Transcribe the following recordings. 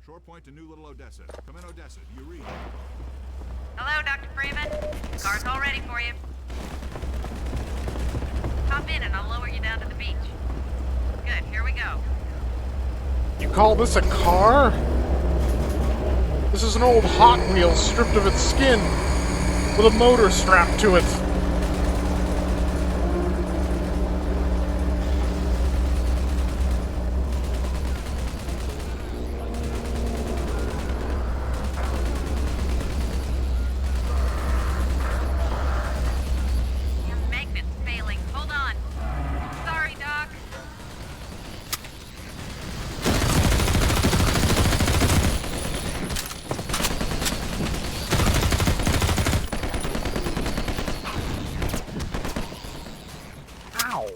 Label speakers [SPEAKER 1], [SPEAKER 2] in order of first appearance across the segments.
[SPEAKER 1] Short point to New Little Odessa. Come in, Odessa. Do you read?
[SPEAKER 2] Hello, Dr. Freeman. Car's all ready for you. Hop in and I'll lower you down to the beach. Good, here we go.
[SPEAKER 3] You call this a car? This is an old Hot Wheels stripped of its skin, with a motor strapped to it.
[SPEAKER 2] Your magnet's failing. Hold on. Sorry, Doc.
[SPEAKER 3] Ow.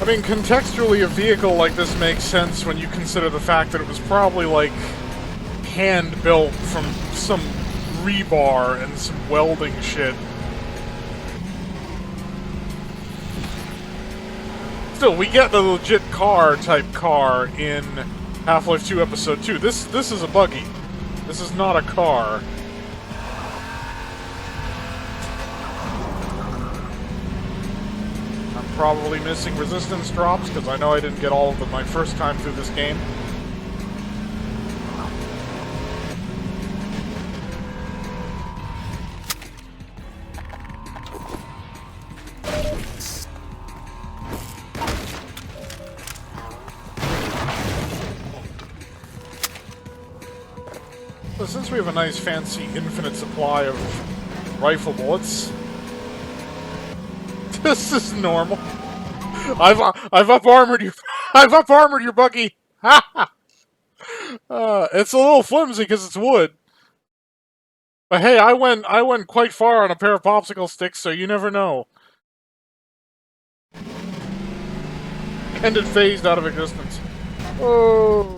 [SPEAKER 3] I mean, contextually, a vehicle like this makes sense when you consider the fact that it was probably, like, hand-built from some rebar and some welding shit. Still, we get the legit car-type car in Half-Life 2 Episode 2. This is a buggy. This is not a car. I'm probably missing resistance drops, because I know I didn't get all of them my first time through this game. So since we have a nice fancy infinite supply of rifle bullets, this is normal. I've up armored you. I've up armored your buggy. It's a little flimsy because it's wood. But hey, I went quite far on a pair of popsicle sticks, so you never know. And it phased out of existence. Oh.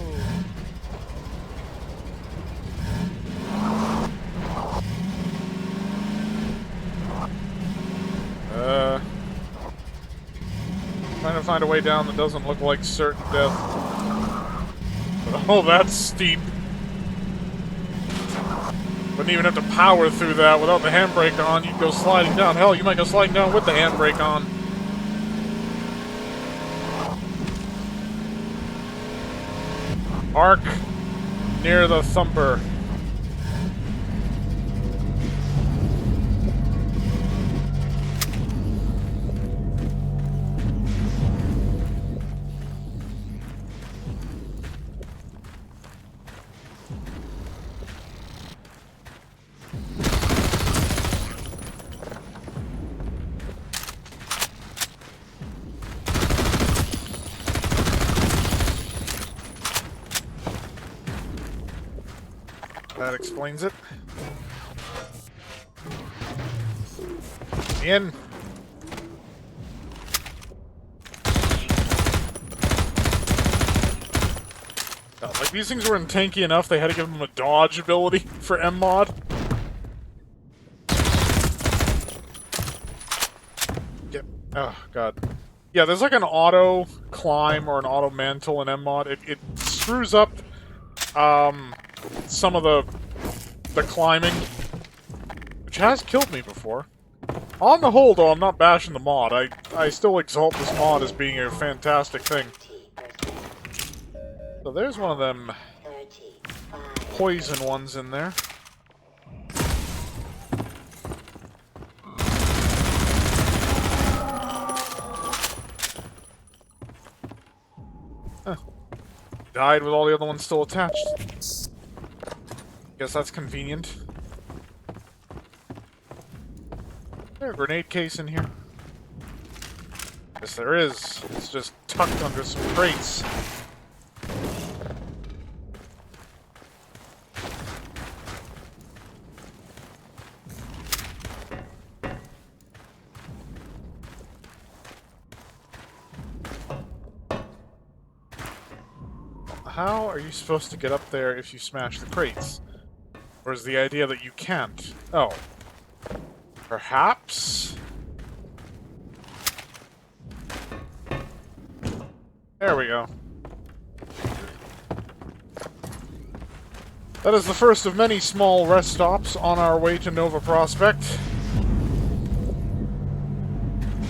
[SPEAKER 3] Trying to find a way down that doesn't look like certain death. But, oh, that's steep. Wouldn't even have to power through that without the handbrake on. You'd go sliding down. Hell, you might go sliding down with the handbrake on. Arc near the thumper. That explains it. In. God, like, these things weren't tanky enough, they had to give them a dodge ability for MMod. Yep. Oh, God. Yeah, there's like an auto climb or an auto mantle in MMod. It screws up, some of the climbing, which has killed me before. On the whole, though, I'm not bashing the mod. I still exalt this mod as being a fantastic thing. So there's one of them poison ones in there. Huh. Died with all the other ones still attached. Guess that's convenient. Is there a grenade case in here? Yes, there is. It's just tucked under some crates. How are you supposed to get up there if you smash the crates? Or is the idea that you can't? Oh. Perhaps? There we go. That is the first of many small rest stops on our way to Nova Prospect.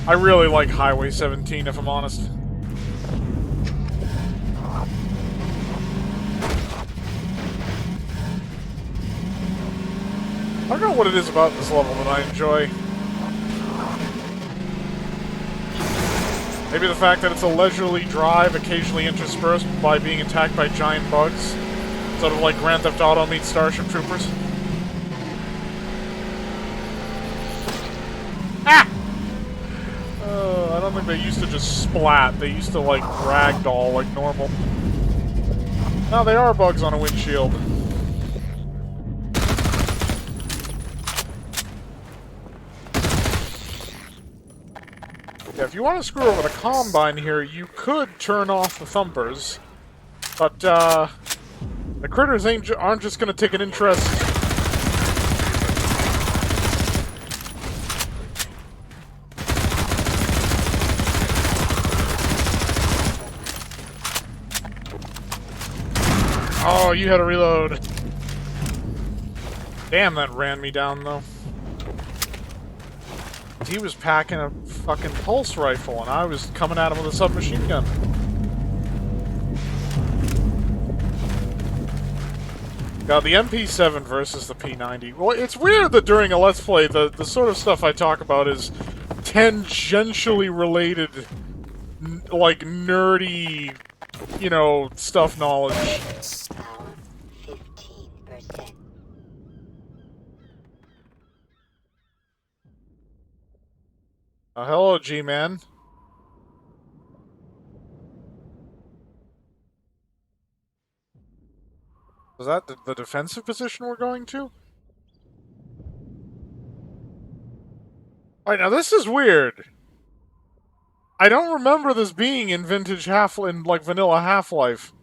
[SPEAKER 3] I really like Highway 17, if I'm honest. I don't know what it is about this level that I enjoy. Maybe the fact that it's a leisurely drive, occasionally interspersed by being attacked by giant bugs. Sort of like Grand Theft Auto meets Starship Troopers. Ah! I don't think they used to just splat. They used to, like, ragdoll like normal. Now they are bugs on a windshield. Yeah, if you want to screw over the Combine here, you could turn off the thumpers. But, the critters aren't just gonna take an interest. Oh, you had to reload. Damn, that ran me down, though. He was packing a fucking pulse rifle, and I was coming at him with a submachine gun. God, the MP7 versus the P90. Well, it's weird that during a Let's Play, the sort of stuff I talk about is tangentially related, like, nerdy, you know, stuff knowledge.
[SPEAKER 4] 15%.
[SPEAKER 3] Hello, G-Man. Was that the defensive position we're going to? Alright, now this is weird. I don't remember this being in vintage like vanilla Half-Life.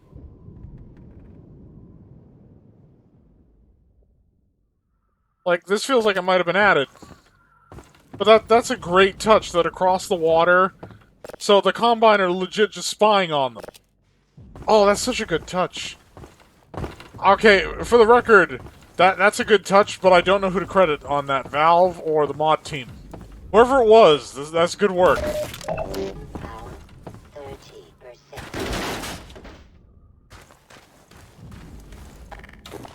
[SPEAKER 3] Like, this feels like it might have been added. But that's a great touch, that across the water, so the Combine are legit just spying on them. Oh, that's such a good touch. Okay, for the record, that's a good touch, but I don't know who to credit on that, Valve or the mod team. Whoever it was, that's good work.
[SPEAKER 4] 30%.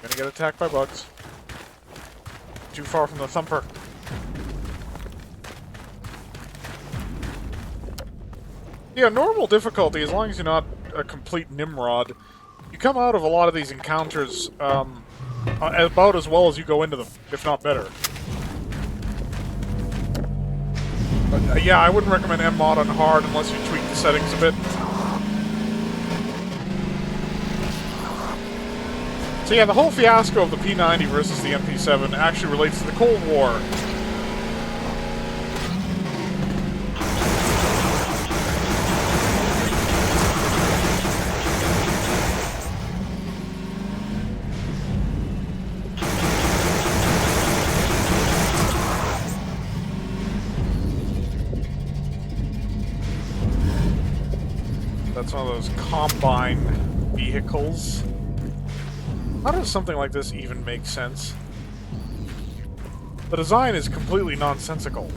[SPEAKER 3] Gonna get attacked by bugs. Too far from the thumper. Yeah, normal difficulty, as long as you're not a complete Nimrod, you come out of a lot of these encounters about as well as you go into them, if not better. But, yeah, I wouldn't recommend MMod on hard unless you tweak the settings a bit. So yeah, the whole fiasco of the P90 versus the MP7 actually relates to the Cold War. That's one of those Combine vehicles. How does something like this even make sense? The design is completely nonsensical.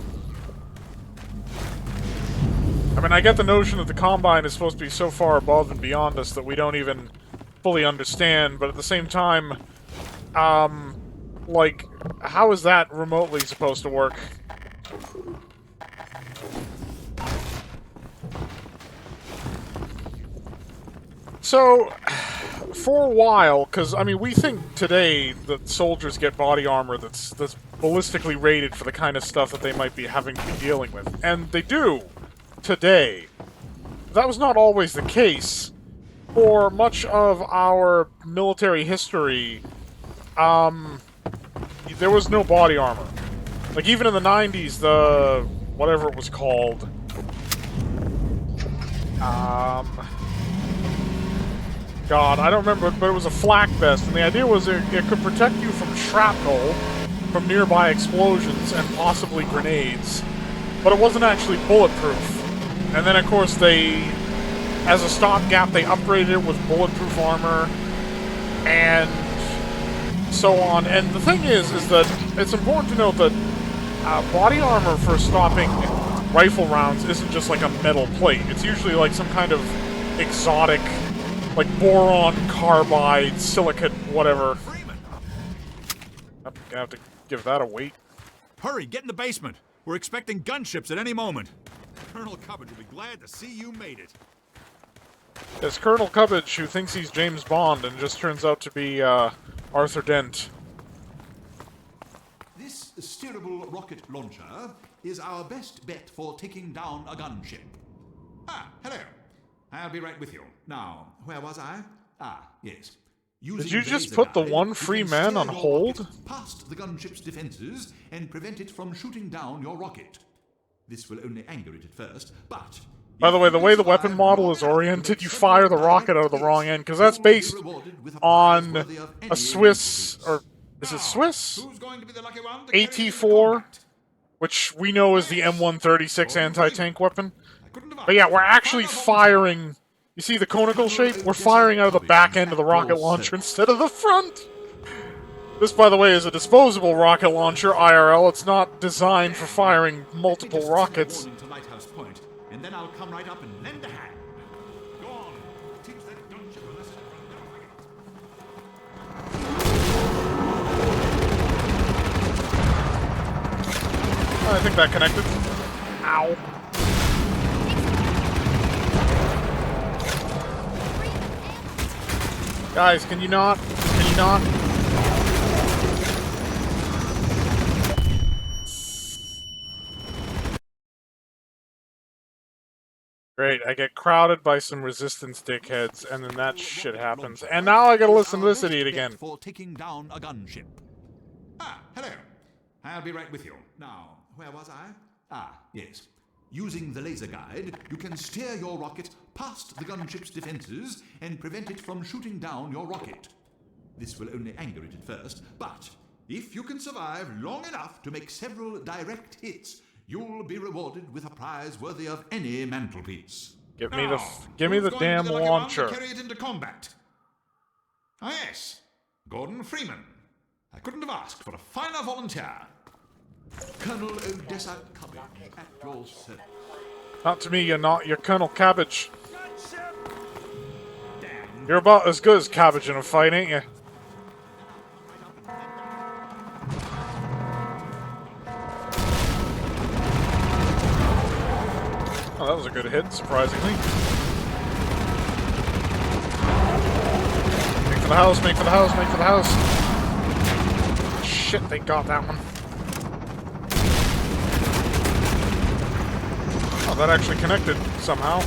[SPEAKER 3] I mean, I get the notion that the Combine is supposed to be so far above and beyond us that we don't even fully understand, but at the same time, like, how is that remotely supposed to work? So, for a while, because, I mean, we think today that soldiers get body armor that's ballistically rated for the kind of stuff that they might be having to be dealing with. And they do, today. That was not always the case. For much of our military history, there was no body armor. Like, even in the 90s, the... whatever it was called... God, I don't remember, but it was a flak vest, and the idea was it could protect you from shrapnel, from nearby explosions, and possibly grenades. But it wasn't actually bulletproof. And then, of course, they as a stopgap, they upgraded it with bulletproof armor and so on. And the thing is that it's important to note that body armor for stopping rifle rounds isn't just like a metal plate. It's usually like some kind of exotic, like boron, carbide, silicate, whatever. I'm gonna have to give that a wait.
[SPEAKER 1] Hurry, get in the basement. We're expecting gunships at any moment. Colonel Cubbage will be glad to see you made it.
[SPEAKER 3] It's Colonel Cubbage who thinks he's James Bond and just turns out to be Arthur Dent.
[SPEAKER 5] This steerable rocket launcher is our best bet for taking down a gunship. Ah, hello. I'll be right with you. Now, where was I? Ah, yes.
[SPEAKER 3] Did you just put the one free man on hold?
[SPEAKER 5] Past the gunship's defenses and prevent it from shooting down your rocket. This will only anger it at first, but...
[SPEAKER 3] By the way the weapon model is oriented, you fire the rocket out of the wrong end, because that's based on a Swiss, or is it Swiss? AT-4, which we know is the M136 anti-tank weapon. But yeah, we're actually firing... You see the conical shape? We're firing out of the back end of the rocket launcher instead of the front! This, by the way, is a disposable rocket launcher, IRL. It's not designed for firing multiple rockets.
[SPEAKER 5] And then I'll come right up and lend a hand. Go on, teach that gunship a lesson.
[SPEAKER 3] I think that connected. Ow. Guys, can you not? Can you not? Great, I get crowded by some resistance dickheads, and then that shit happens. And now I gotta listen to this idiot again.
[SPEAKER 5] For taking down a gunship. Ah, hello. I'll be right with you. Now, where was I? Ah, yes. Using the laser guide, you can steer your rocket past the gunship's defenses and prevent it from shooting down your rocket. This will only anger it at first, but if you can survive long enough to make several direct hits, you'll be rewarded with a prize worthy of any mantelpiece.
[SPEAKER 3] Give me the damn launcher.
[SPEAKER 5] To carry it into combat. Ah, yes, Gordon Freeman. I couldn't have asked for a finer volunteer. Colonel Odessa Cubbage at your service.
[SPEAKER 3] Not to me, you're not. You're Colonel Cabbage. You're about as good as Cabbage in a fight, ain't you? Oh, that was a good hit, surprisingly. Make for the house, make for the house, make for the house. Shit, they got that one. Oh, that actually connected somehow.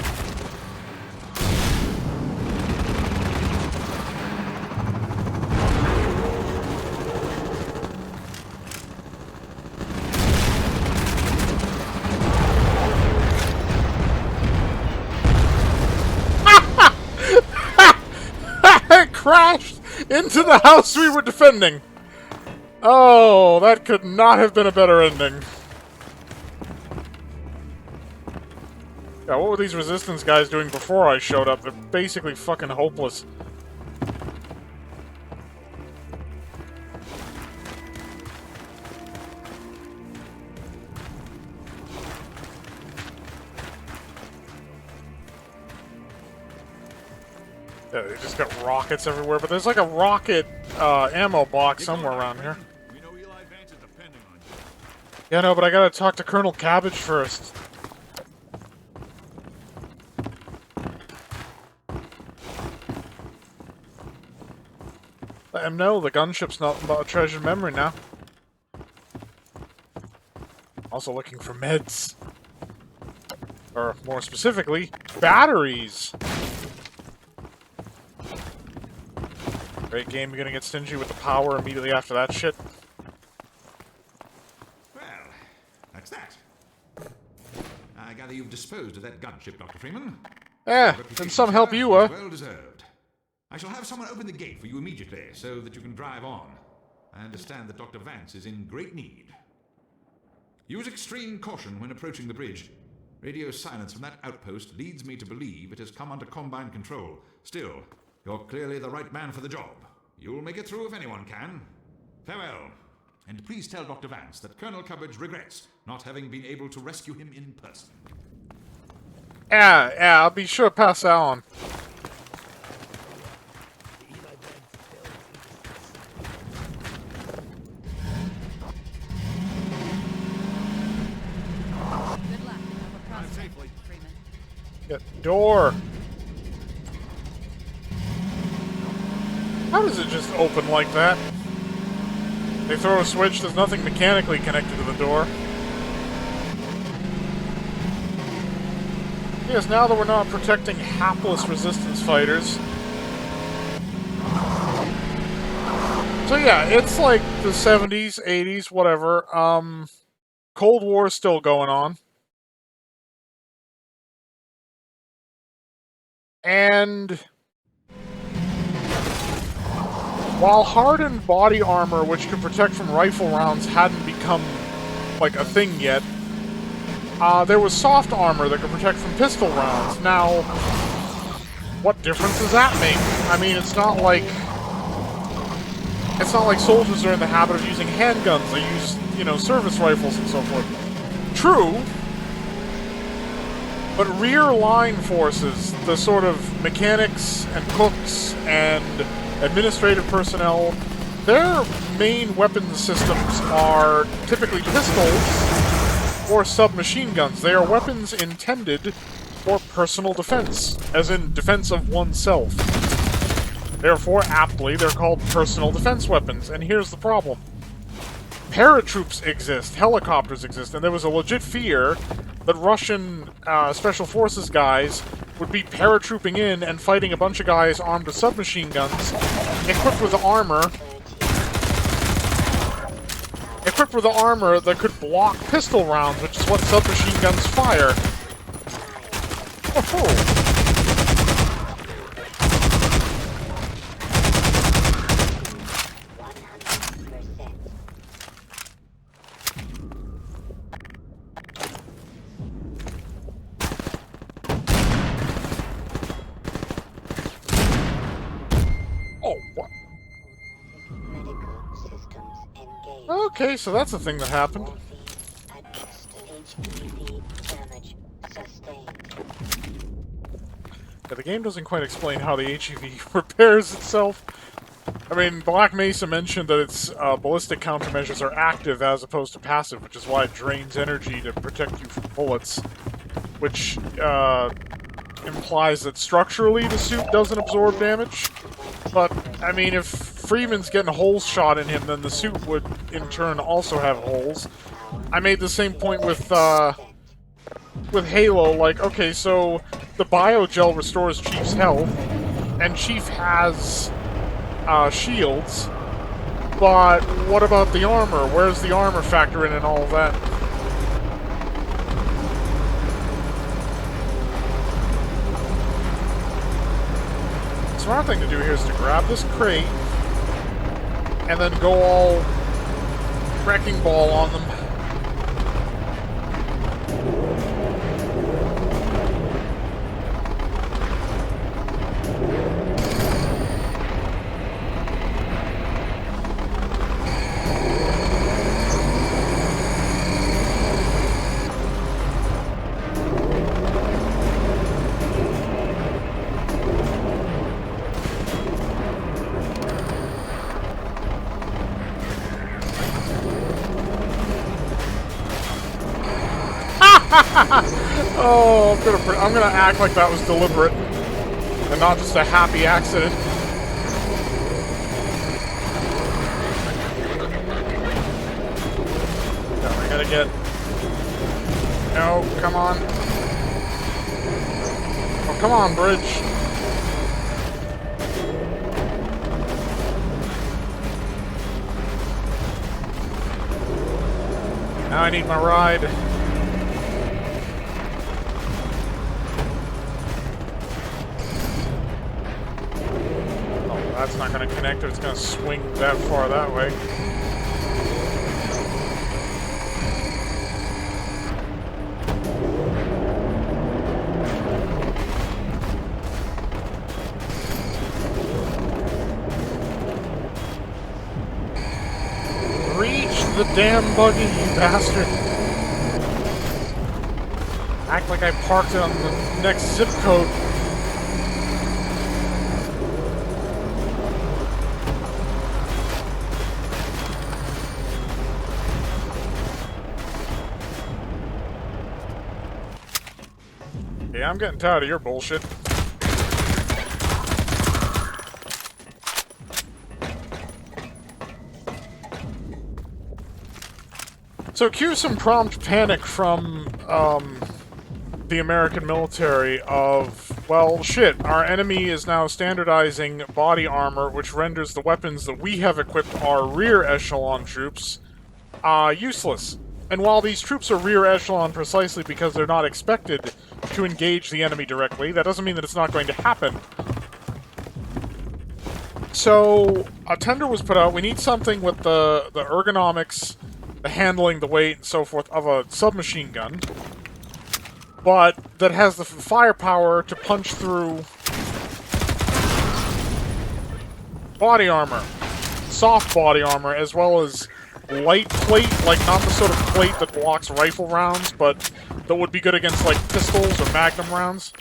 [SPEAKER 3] It crashed into the house we were defending. Oh, that could not have been a better ending. Yeah, what were these resistance guys doing before I showed up? They're basically fucking hopeless. Yeah, they just got rockets everywhere, but there's like a rocket ammo box somewhere around here.
[SPEAKER 1] We know Eli Vance is depending on you.
[SPEAKER 3] Yeah, no, but I gotta talk to Colonel Cabbage first. Let him know the gunship's not about a treasured memory now. Also looking for meds. Or, more specifically, batteries! Great game, you're gonna get stingy with the power immediately after that shit.
[SPEAKER 5] Well, that's that. I gather you've disposed of that gunship, Dr. Freeman.
[SPEAKER 3] Yeah, and some help you,
[SPEAKER 5] Well deserved. I shall have someone open the gate for you immediately, so that you can drive on. I understand that Dr. Vance is in great need. Use extreme caution when approaching the bridge. Radio silence from that outpost leads me to believe it has come under Combine control. Still, you're clearly the right man for the job. You'll make it through if anyone can. Farewell. And please tell Dr. Vance that Colonel Cubbage regrets not having been able to rescue him in person.
[SPEAKER 3] Yeah, I'll be sure to pass that on.
[SPEAKER 2] Good luck. We're crossing
[SPEAKER 1] safely.
[SPEAKER 2] Freeman.
[SPEAKER 3] Get the door. How does it just open like that? They throw a switch, there's nothing mechanically connected to the door. Yes, now that we're not protecting hapless resistance fighters. So yeah, it's like the 70s, 80s, whatever. Cold War is still going on. And while hardened body armor, which can protect from rifle rounds, hadn't become like a thing yet, there was soft armor that could protect from pistol rounds. Now, what difference does that make? I mean, it's not like soldiers are in the habit of using handguns. They use, you know, service rifles and so forth. True, but rear line forces, the sort of mechanics and cooks and administrative personnel, their main weapons systems are typically pistols or submachine guns. They are weapons intended for personal defense, as in defense of oneself. Therefore, aptly, they're called personal defense weapons. And here's the problem. Paratroops exist, helicopters exist, and there was a legit fear that Russian Special Forces guys would be paratrooping in and fighting a bunch of guys armed with submachine guns, equipped with armor that could block pistol rounds, which is what submachine guns fire. Oh-ho. Okay, so that's a thing that happened. Yeah, the game doesn't quite explain how the HEV repairs itself. I mean, Black Mesa mentioned that its ballistic countermeasures are active as opposed to passive, which is why it drains energy to protect you from bullets, which implies that structurally the suit doesn't absorb damage. But, I mean, if Freeman's getting holes shot in him, then the suit would, in turn, also have holes. I made the same point with Halo, like, okay, so the biogel restores Chief's health, and Chief has shields, but what about the armor? Where's the armor factor in and all of that? The smart thing to do here is to grab this crate and then go all wrecking ball on them. Oh, I'm gonna act like that was deliberate and not just a happy accident. No, I gotta get... No, come on. Oh, come on, bridge. Now I need my ride. That's not going to connect, or it's going to swing that far that way. the damn buggy, you bastard! Act like I parked it on the next zip code. Yeah, I'm getting tired of your bullshit. So cue some prompt panic from, the American military of, well, shit, our enemy is now standardizing body armor, which renders the weapons that we have equipped our rear echelon troops, useless. And while these troops are rear echelon precisely because they're not expected to engage the enemy directly, that doesn't mean that it's not going to happen. So, a tender was put out. We need something with the ergonomics, the handling, the weight, and so forth of a submachine gun, but that has the firepower to punch through body armor, soft body armor, as well as light plate, like not the sort of plate that blocks rifle rounds, but that would be good against, like, pistols or magnum rounds.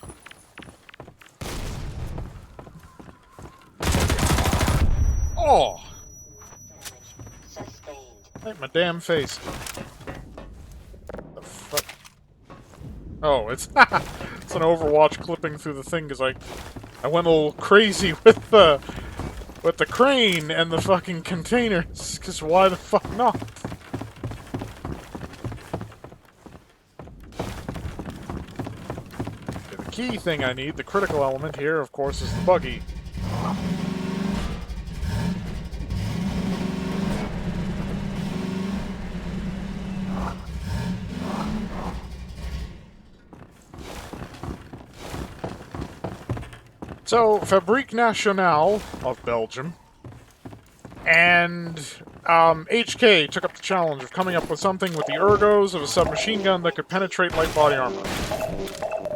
[SPEAKER 3] Oh!
[SPEAKER 4] Sustained.
[SPEAKER 3] Right, my damn face. The fuck? Oh, it's it's an Overwatch clipping through the thing, because I went a little crazy with the crane and the fucking containers, because why the fuck not? Okay, the key thing I need, the critical element here, of course, is the buggy. So, Fabrique Nationale of Belgium and HK took up the challenge of coming up with something with the ergos of a submachine gun that could penetrate light body armor.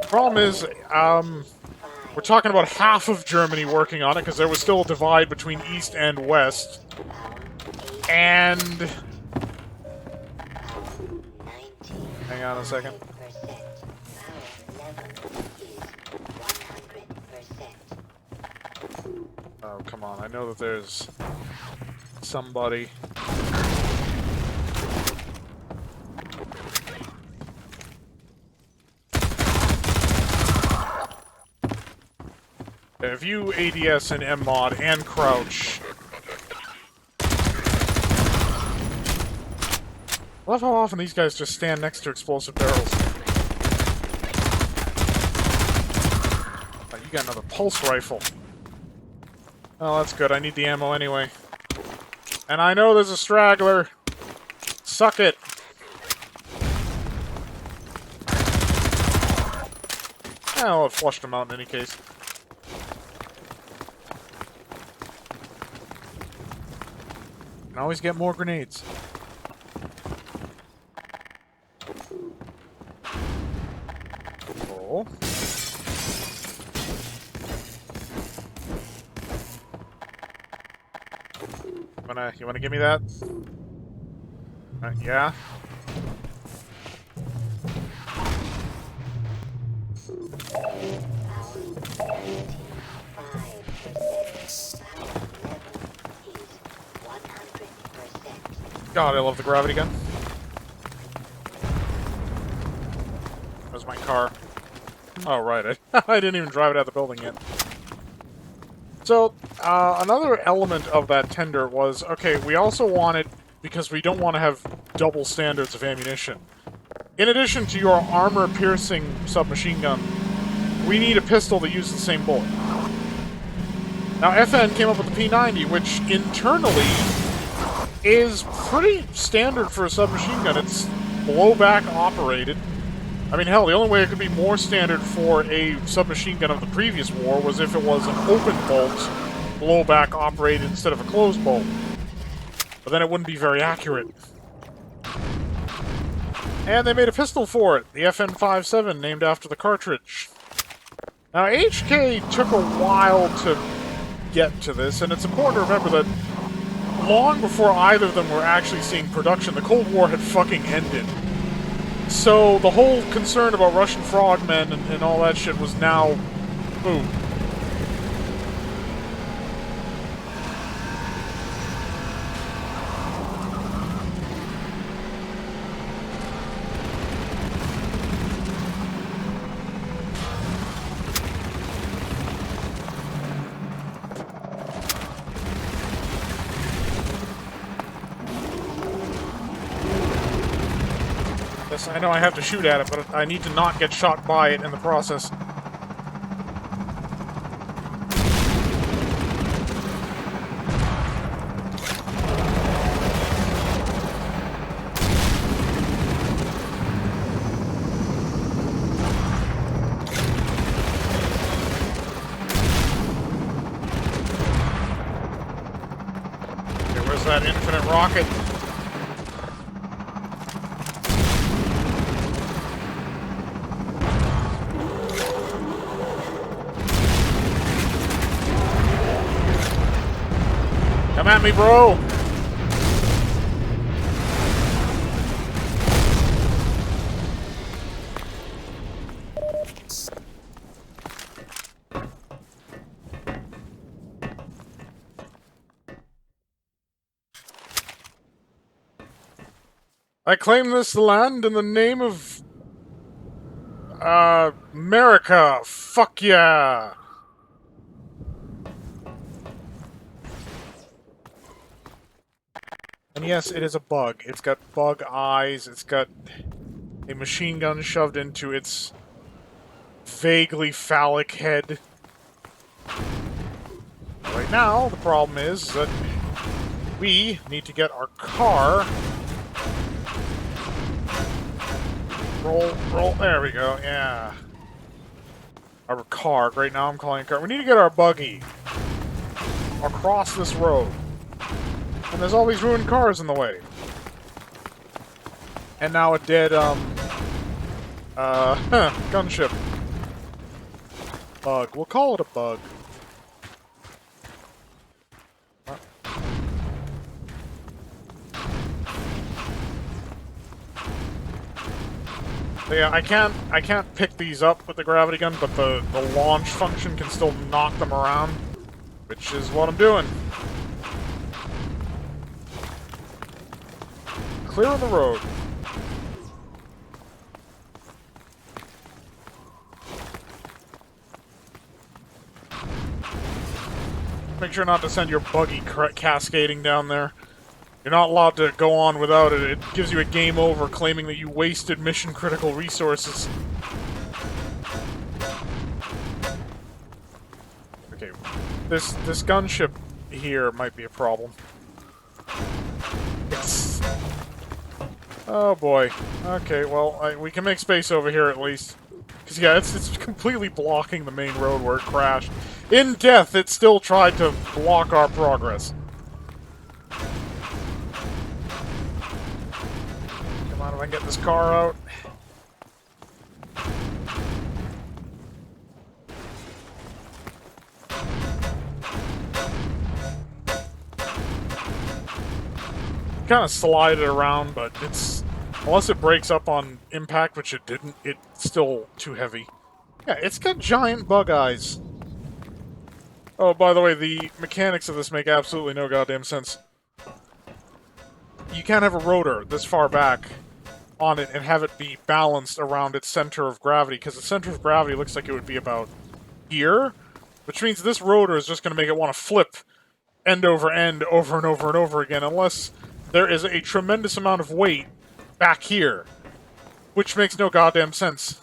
[SPEAKER 3] Problem is, we're talking about half of Germany working on it, because there was still a divide between East and West. And... hang on a second. Oh, come on. I know that there's somebody. If you ADS and MMod and crouch... I love how often these guys just stand next to explosive barrels. Oh, you got another pulse rifle. Oh, that's good. I need the ammo anyway. And I know there's a straggler. Suck it. Oh, it flushed him out in any case. Can always get more grenades. Oh. You wanna give me that? Yeah. God, I love the gravity gun. Where's my car? Oh, right. I didn't even drive it out of the building yet. So, another element of that tender was, okay, we also want it, because we don't want to have double standards of ammunition. In addition to your armor-piercing submachine gun, we need a pistol that uses the same bullet. Now, FN came up with the P90, which internally is pretty standard for a submachine gun. It's blowback operated. I mean, hell, the only way it could be more standard for a submachine gun of the previous war was if it was an open bolt, blowback operated instead of a closed bolt. But then it wouldn't be very accurate. And they made a pistol for it, the FN57, named after the cartridge. Now, HK took a while to get to this, and it's important to remember that long before either of them were actually seeing production, the Cold War had fucking ended. So the whole concern about Russian frogmen and all that shit was now moot. I know I have to shoot at it, but I need to not get shot by it in the process. Okay, where's that infinite rocket? Come at me, bro! I claim this land in the name of... America! Fuck yeah! And yes, it is a bug. It's got bug eyes, it's got a machine gun shoved into its vaguely phallic head. Right now, the problem is that we need to get our car... Roll, there we go, yeah. Our car, right now I'm calling it a car. We need to get our buggy across this road. And there's all these ruined cars in the way. And now a dead, gunship. Bug. We'll call it a bug. So yeah, I can't pick these up with the gravity gun, but the launch function can still knock them around, which is what I'm doing. Clearing the road. Make sure not to send your buggy cascading down there. You're not allowed to go on without it. It gives you a game over, claiming that you wasted mission-critical resources. Okay, this gunship here might be a problem. It's... Oh boy. Okay, well, we can make space over here at least. Because, yeah, it's completely blocking the main road where it crashed. In death, it still tried to block our progress. Come on, if I can get this car out. Kind of slide it around, but it's... Unless it breaks up on impact, which it didn't, it's still too heavy. Yeah, it's got giant bug eyes. Oh, by the way, the mechanics of this make absolutely no goddamn sense. You can't have a rotor this far back on it and have it be balanced around its center of gravity, because the center of gravity looks like it would be about here, which means this rotor is just going to make it want to flip end over end over and over and over again, unless there is a tremendous amount of weight back here, which makes no goddamn sense.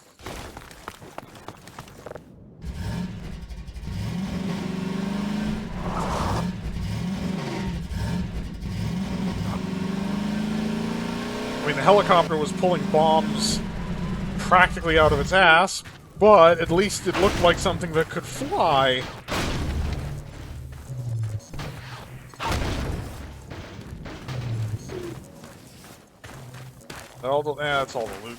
[SPEAKER 3] I mean, the helicopter was pulling bombs practically out of its ass, but at least it looked like something that could fly. That's all the loot.